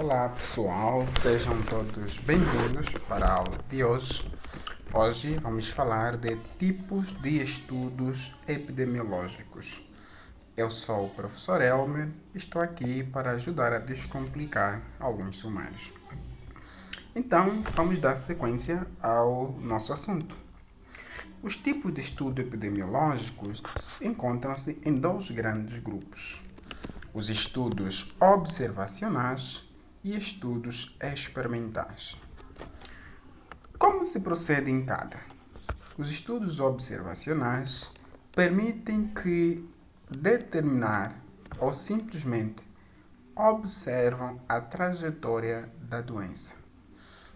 Olá pessoal, sejam todos bem-vindos para a aula de hoje. Hoje vamos falar de tipos de estudos epidemiológicos. Eu sou o professor Elmer e estou aqui para ajudar a descomplicar alguns sumários. Então, vamos dar sequência ao nosso assunto. Os tipos de estudo epidemiológicos encontram-se em dois grandes grupos: os estudos observacionais e estudos experimentais. Como se procede em cada? Os estudos observacionais permitem que determinar ou simplesmente observam a trajetória da doença.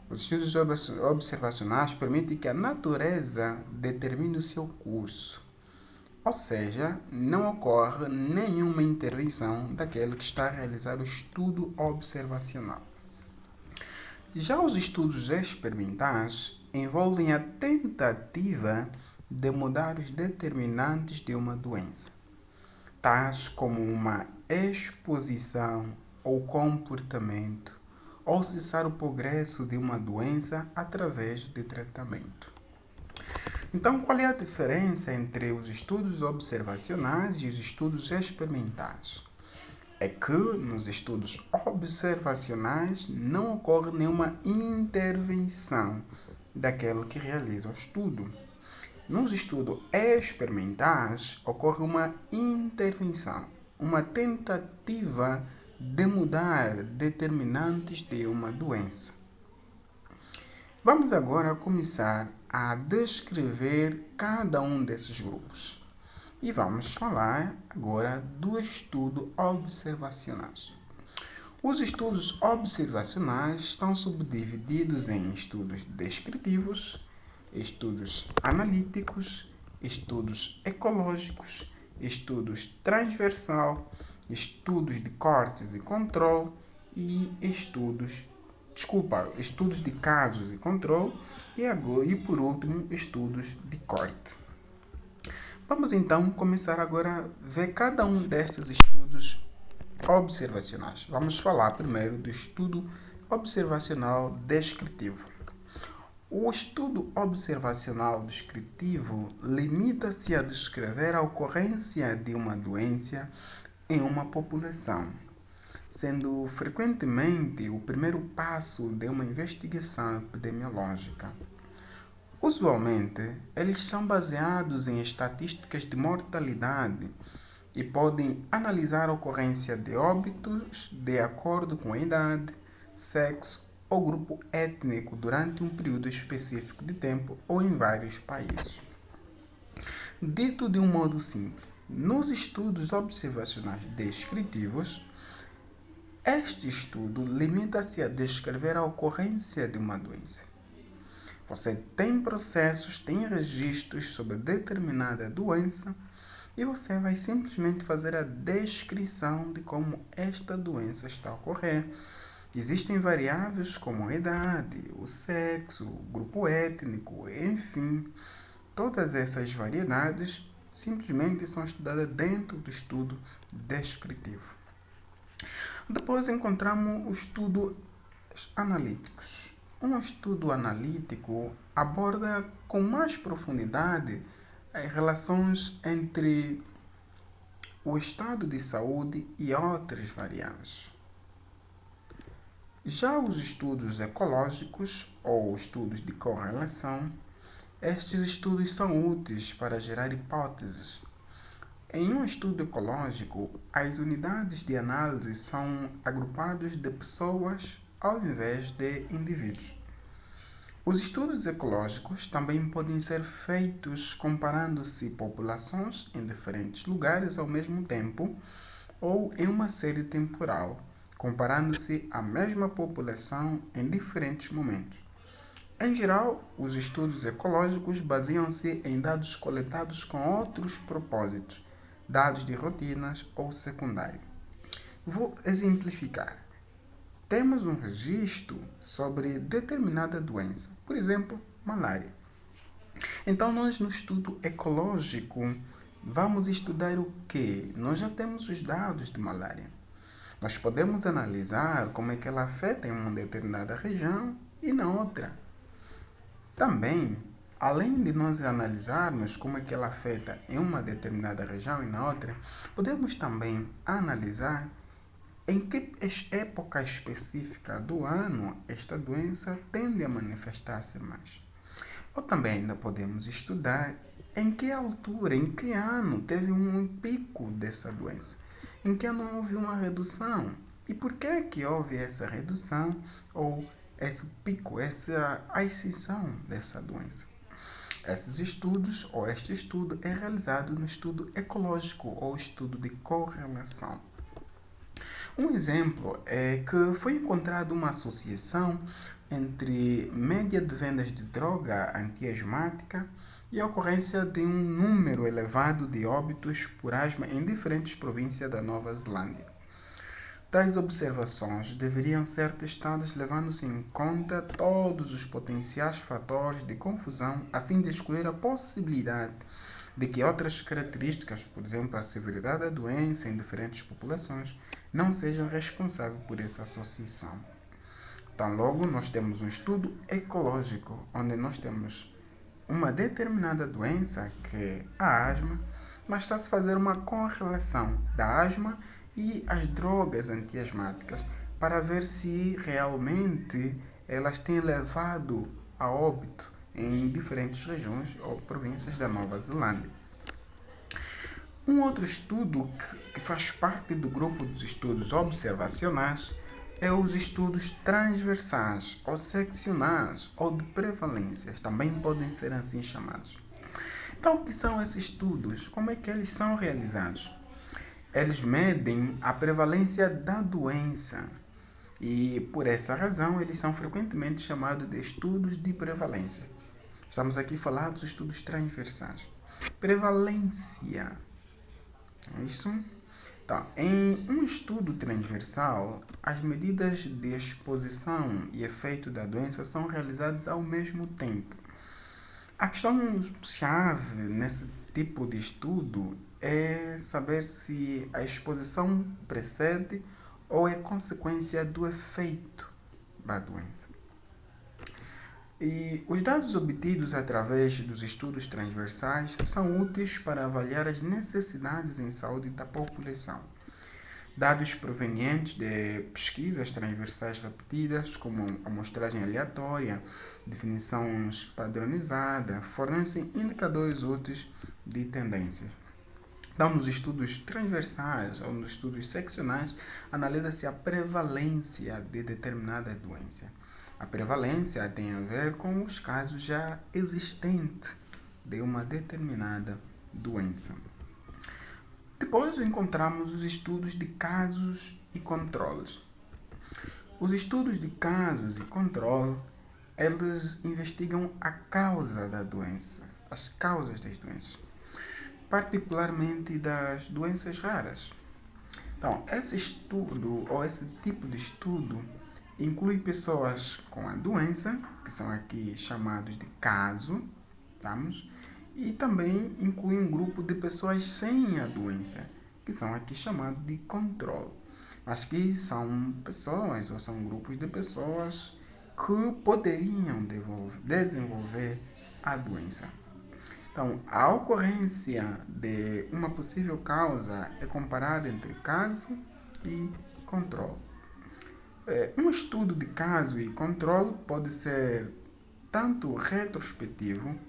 Os estudos observacionais permitem que a natureza determine o seu curso, ou seja, não ocorre nenhuma intervenção daquele que está a realizar o estudo observacional. Já os estudos experimentais envolvem a tentativa de mudar os determinantes de uma doença, tais como uma exposição ou comportamento, ou cessar o progresso de uma doença através de tratamento. Então, qual é a diferença entre os estudos observacionais e os estudos experimentais? É que nos estudos observacionais não ocorre nenhuma intervenção daquele que realiza o estudo. Nos estudos experimentais ocorre uma intervenção, uma tentativa de mudar determinantes de uma doença. Vamos agora começar a descrever cada um desses grupos. E vamos falar agora do estudo observacionais. Os estudos observacionais estão subdivididos em estudos descritivos, estudos analíticos, estudos ecológicos, estudos transversal, estudos de cortes e controle e estudos de casos e controle e por último, estudos de corte. Vamos então começar agora a ver cada um destes estudos observacionais. Vamos falar primeiro do estudo observacional descritivo. O estudo observacional descritivo limita-se a descrever a ocorrência de uma doença em uma população, sendo frequentemente o primeiro passo de uma investigação epidemiológica. Usualmente, eles são baseados em estatísticas de mortalidade e podem analisar a ocorrência de óbitos de acordo com a idade, sexo ou grupo étnico durante um período específico de tempo ou em vários países. Dito de um modo simples, nos estudos observacionais descritivos, este estudo limita-se a descrever a ocorrência de uma doença. Você tem processos, tem registros sobre determinada doença e você vai simplesmente fazer a descrição de como esta doença está a ocorrer. Existem variáveis como a idade, o sexo, o grupo étnico, enfim, todas essas variedades simplesmente são estudadas dentro do estudo descritivo. Depois encontramos o estudo analíticos. Um estudo analítico aborda com mais profundidade as relações entre o estado de saúde e outras variáveis. Já os estudos ecológicos ou estudos de correlação, estes estudos são úteis para gerar hipóteses. Em um estudo ecológico, as unidades de análise são agrupadas de pessoas ao invés de indivíduos. Os estudos ecológicos também podem ser feitos comparando-se populações em diferentes lugares ao mesmo tempo ou em uma série temporal, comparando-se a mesma população em diferentes momentos. Em geral, os estudos ecológicos baseiam-se em dados coletados com outros propósitos, dados de rotinas ou secundário. Vou exemplificar. Temos um registro sobre determinada doença, por exemplo, malária. Então, nós no estudo ecológico vamos estudar o quê? Nós já temos os dados de malária. Nós podemos analisar como é que ela afeta em uma determinada região e na outra. Também, além de nós analisarmos como é que ela afeta em uma determinada região e na outra, podemos também analisar em que época específica do ano esta doença tende a manifestar-se mais. Ou também ainda podemos estudar em que altura, em que ano teve um pico dessa doença, em que ano houve uma redução e por que houve essa redução ou esse pico, essa ascensão dessa doença. Esses estudos, ou este estudo, é realizado no estudo ecológico ou estudo de correlação. Um exemplo é que foi encontrada uma associação entre média de vendas de droga antiasmática e a ocorrência de um número elevado de óbitos por asma em diferentes províncias da Nova Zelândia. Tais observações deveriam ser testadas levando-se em conta todos os potenciais fatores de confusão a fim de excluir a possibilidade de que outras características, por exemplo, a severidade da doença em diferentes populações, não sejam responsáveis por essa associação. Então, logo, nós temos um estudo ecológico, onde nós temos uma determinada doença, que é a asma, mas está-se a fazer uma correlação da asma e as drogas antiasmáticas para ver se realmente elas têm levado a óbito em diferentes regiões ou províncias da Nova Zelândia. Um outro estudo que faz parte do grupo dos estudos observacionais é os estudos transversais ou seccionais ou de prevalências, também podem ser assim chamados. Então, o que são esses estudos? Como é que eles são realizados? Eles medem a prevalência da doença e, por essa razão, eles são frequentemente chamados de estudos de prevalência. Estamos aqui a falar dos estudos transversais. Prevalência. É isso? Então, em um estudo transversal, as medidas de exposição e efeito da doença são realizadas ao mesmo tempo. A questão-chave nesse tipo de estudo é saber se a exposição precede ou é consequência do efeito da doença. E os dados obtidos através dos estudos transversais são úteis para avaliar as necessidades em saúde da população. Dados provenientes de pesquisas transversais repetidas, como amostragem aleatória, definições padronizadas, fornecem indicadores úteis de tendências. Então, nos estudos transversais ou nos estudos seccionais, analisa-se a prevalência de determinada doença. A prevalência tem a ver com os casos já existentes de uma determinada doença. Depois encontramos os estudos de casos e controles. Os estudos de casos e controle, eles investigam a causa da doença, as causas das doenças, particularmente das doenças raras. Então, esse estudo ou esse tipo de estudo inclui pessoas com a doença, que são aqui chamados de caso, estamos? E também inclui um grupo de pessoas sem a doença, que são aqui chamados de controle. Mas que são pessoas ou são grupos de pessoas que poderiam desenvolver a doença. Então, a ocorrência de uma possível causa é comparada entre caso e controle. Um estudo de caso e controle pode ser tanto retrospectivo,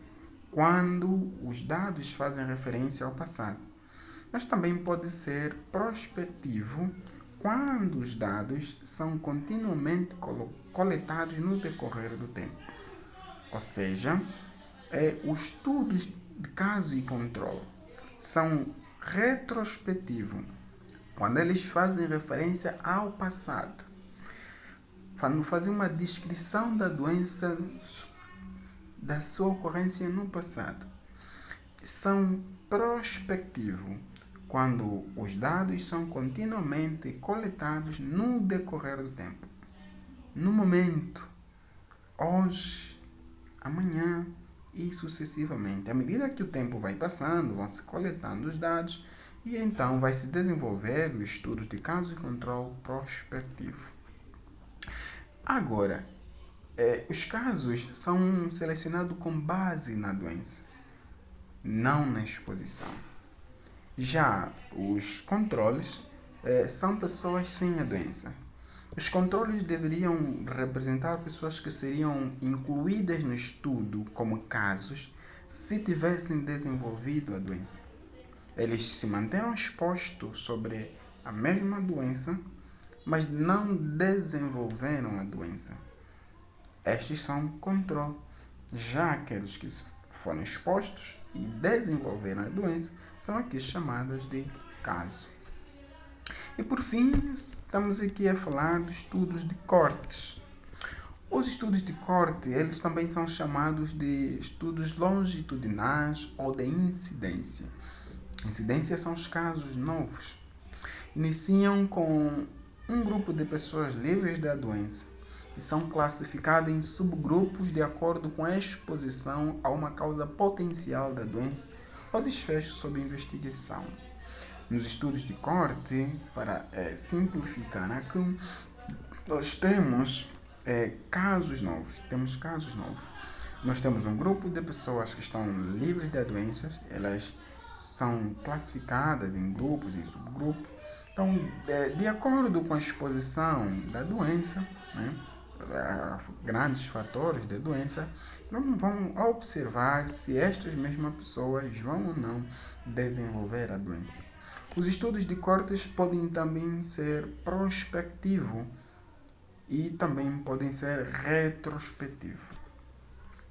quando os dados fazem referência ao passado, mas também pode ser prospectivo, quando os dados são continuamente coletados no decorrer do tempo. Ou seja, os estudos de caso e controle são retrospectivos, quando eles fazem referência ao passado. Quando fazem uma descrição da doença, da sua ocorrência no passado. São prospectivos, quando os dados são continuamente coletados no decorrer do tempo. No momento, hoje, amanhã e sucessivamente. À medida que o tempo vai passando, vão se coletando os dados E então vai se desenvolver os estudos de caso e controle prospectivo. Agora, os casos são selecionados com base na doença, não na exposição. Já os controles são pessoas sem a doença. Os controles deveriam representar pessoas que seriam incluídas no estudo como casos se tivessem desenvolvido a doença. Eles se manteram expostos sobre a mesma doença, mas não desenvolveram a doença. Estes são controle. Já aqueles que foram expostos e desenvolveram a doença são aqui chamados de caso. E por fim, estamos aqui a falar de estudos de cortes. Os estudos de corte, eles também são chamados de estudos longitudinais ou de incidência. Incidência são os casos novos. Iniciam com um grupo de pessoas livres da doença e são classificadas em subgrupos de acordo com a exposição a uma causa potencial da doença ou desfecho sob investigação. Nos estudos de corte, para simplificar aqui, nós temos casos novos. Nós temos um grupo de pessoas que estão livres de doenças, elas são classificadas em grupos, em subgrupos. Então, de acordo com a exposição da doença, né, grandes fatores da doença, vamos observar se estas mesmas pessoas vão ou não desenvolver a doença. Os estudos de cortes podem também ser prospectivos e também podem ser retrospectivos.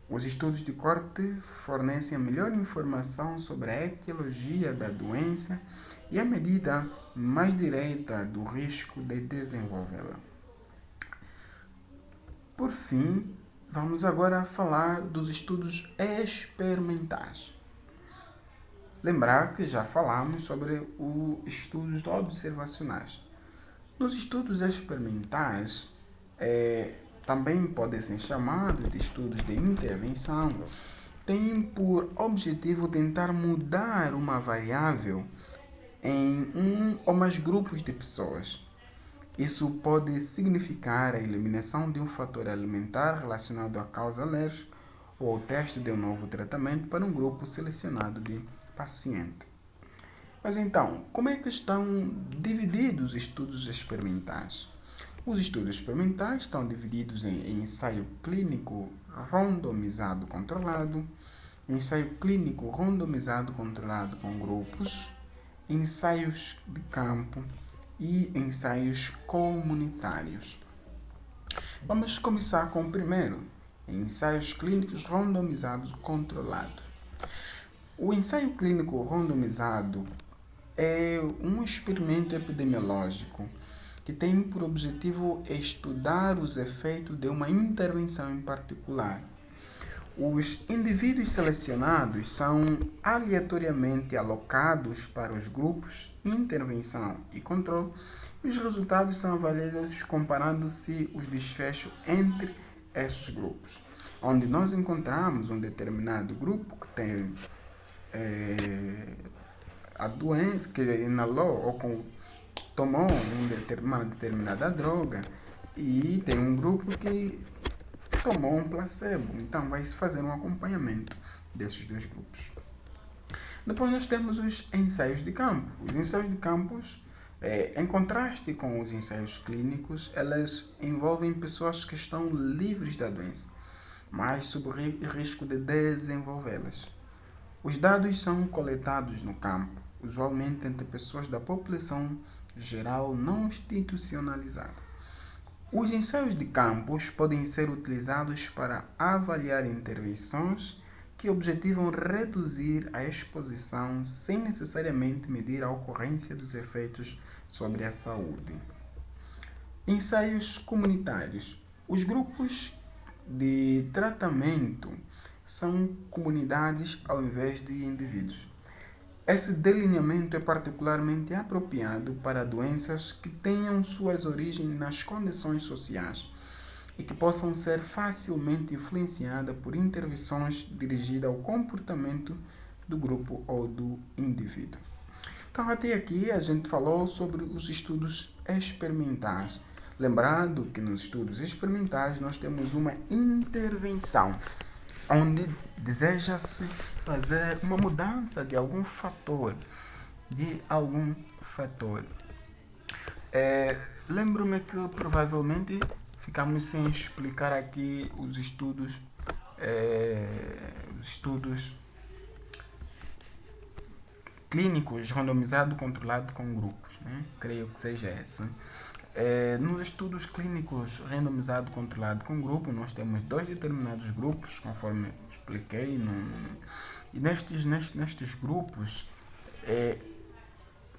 Os estudos de corte fornecem a melhor informação sobre a etiologia da doença e a medida mais direta do risco de desenvolvê-la. Por fim, vamos agora falar dos estudos experimentais. Lembrar que já falamos sobre os estudos observacionais. Nos estudos experimentais, também podem ser chamados de estudos de intervenção, têm por objetivo tentar mudar uma variável em um ou mais grupos de pessoas. Isso pode significar a eliminação de um fator alimentar relacionado à causa alérgica ou o teste de um novo tratamento para um grupo selecionado de pacientes. Mas então, como é que estão divididos os estudos experimentais? Os estudos experimentais estão divididos em ensaio clínico randomizado controlado, ensaio clínico randomizado controlado com grupos, ensaios de campo e ensaios comunitários. Vamos começar com o primeiro, ensaios clínicos randomizados controlados. O ensaio clínico randomizado é um experimento epidemiológico que tem por objetivo estudar os efeitos de uma intervenção em particular. Os indivíduos selecionados são aleatoriamente alocados para os grupos intervenção e controle e os resultados são avaliados comparando-se os desfechos entre esses grupos, onde nós encontramos um determinado grupo que tem a doença, que inalou ou tomou uma determinada droga, e tem um grupo que tomou um placebo. Então vai se fazer um acompanhamento desses dois grupos. Depois nós temos os ensaios de campo. Os ensaios de campo, em contraste com os ensaios clínicos, elas envolvem pessoas que estão livres da doença, mas sob risco de desenvolvê-las. Os dados são coletados no campo, usualmente entre pessoas da população geral não institucionalizada. Os ensaios de campos podem ser utilizados para avaliar intervenções que objetivam reduzir a exposição sem necessariamente medir a ocorrência dos efeitos sobre a saúde. Ensaios comunitários. Os grupos de tratamento são comunidades ao invés de indivíduos. Esse delineamento é particularmente apropriado para doenças que tenham suas origens nas condições sociais e que possam ser facilmente influenciadas por intervenções dirigidas ao comportamento do grupo ou do indivíduo. Então, até aqui a gente falou sobre os estudos experimentais. Lembrando que nos estudos experimentais nós temos uma intervenção, onde deseja-se fazer uma mudança de algum fator. Lembro-me que provavelmente ficamos sem explicar aqui os estudos clínicos randomizados controlados com grupos, né? Creio que seja esse. Nos estudos clínicos randomizados controlados com grupo, nós temos dois determinados grupos, conforme expliquei. E nestes grupos,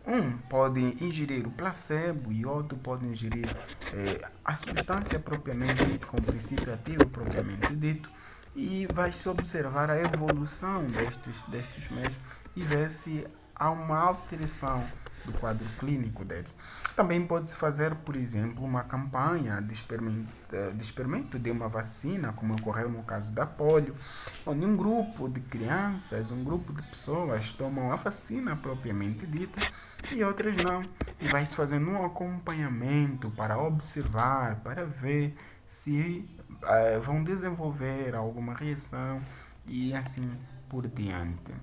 um pode ingerir o placebo e outro pode ingerir a substância propriamente dita, com o princípio ativo propriamente dito, e vai-se observar a evolução destes mesmos e ver se há uma alteração do quadro clínico deles. Também pode-se fazer, por exemplo, uma campanha de experimento de uma vacina, como ocorreu no caso da polio, onde um grupo de crianças, um grupo de pessoas tomam a vacina propriamente dita e outras não. E vai-se fazendo um acompanhamento para observar, para ver se vão desenvolver alguma reação e assim por diante.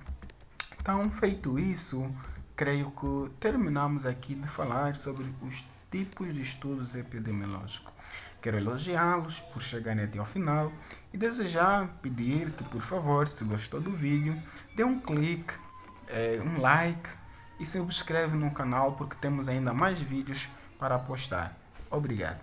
Então, feito isso, creio que terminamos aqui de falar sobre os tipos de estudos epidemiológicos. Quero elogiá-los por chegarem até ao final e desejar pedir que, por favor, se gostou do vídeo, dê um clique, um like e se subscreve no canal porque temos ainda mais vídeos para postar. Obrigado.